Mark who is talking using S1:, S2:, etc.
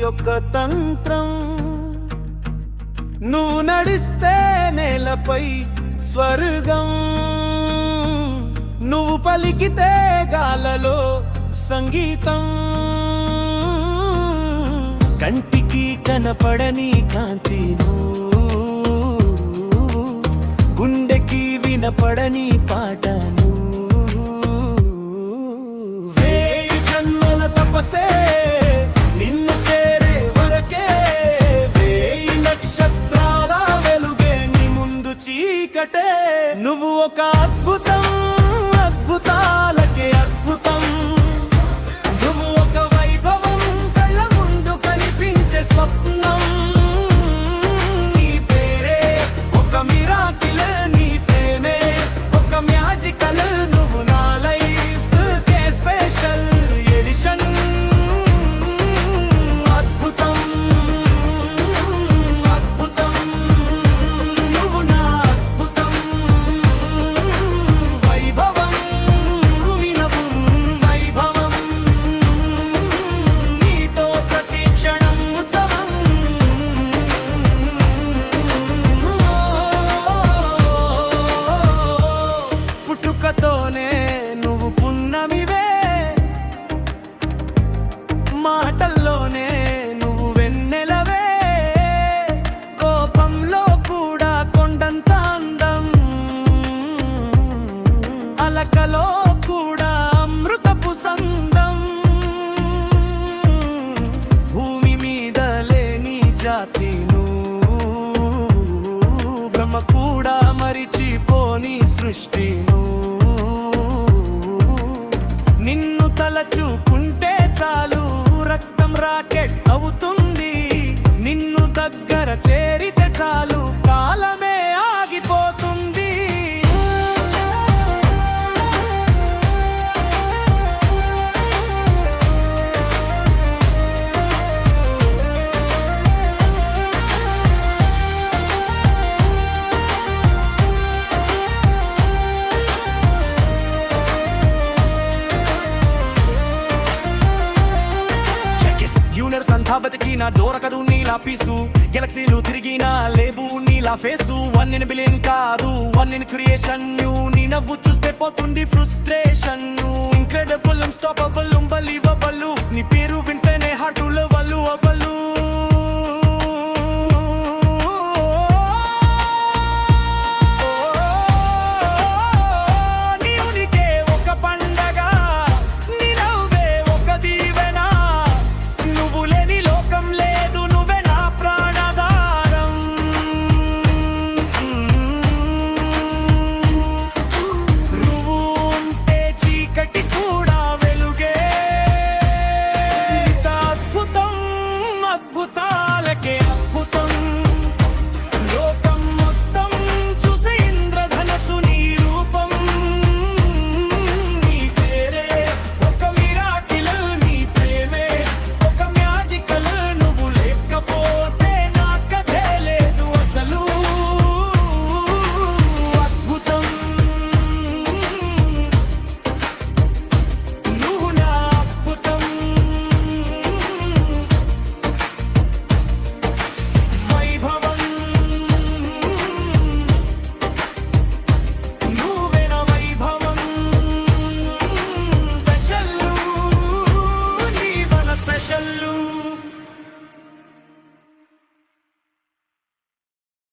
S1: ఒక తంత్రం. నువ్వు నడిస్తే నేలపై స్వర్గం, నువ్వు పలికితే గాలలో సంగీతం. కంటికి కనపడని కాంతి గుండెకి వినపడని పాటను. వేయి జన్మల తపసే నిన్ను చేరే వరకే, వేయి నక్షత్రాల వెలుగే నీ ముందు చీకటే. నువ్వు ఒక అద్భుతం, అద్భుతాలకే అద్భుతం. నువ్వు ఒక వైభవం, కళ్ళ ముందు కనిపించే స్వప్నం. నీ పేరే ఒక మిరాకిల్, నీ ప్రేమే ఒక మ్యాజికల్. నువ్వు నా లైఫ్ కే స్పెషల్ ఎడిషన్. అద్భుతం, అద్భుతం. నువ్వు నా అద్భుతం, వైభవం, వినవం వైభవం. నీతో ప్రతి క్షణం ఉత్సవం. పుట్టుకతోనే నువ్వు పున్నమివే, మాటల్లోనే నువ్వు వెన్నెలవే. కోపంలో కూడా కొండంత అందం, అలకలో కూడా అమృతపు సందం. భూమి మీద లేని జాతిను బ్రహ్మ కూడా మరిచిపోని సృష్టిను. నిన్ను తలచుకుంటే చాలు రక్తం రాకెట్ అవుతుంది. నిన్ను దగ్గర చేరితే చాలు కాలమే ఆగిపోతుంది. యూనివర్స్ అంతా బతికినా దూరకదు నీలా పీసు. గెలక్సీలు తిరిగినా లేవు నీలా ఫేసు. 1 in a billion కాదు 1 in creation. నీ నవ్వు చూస్తే పోతుంది ఫ్రస్ట్రేషన్. Incredible, unstoppable, unbelievable. నీ పేరు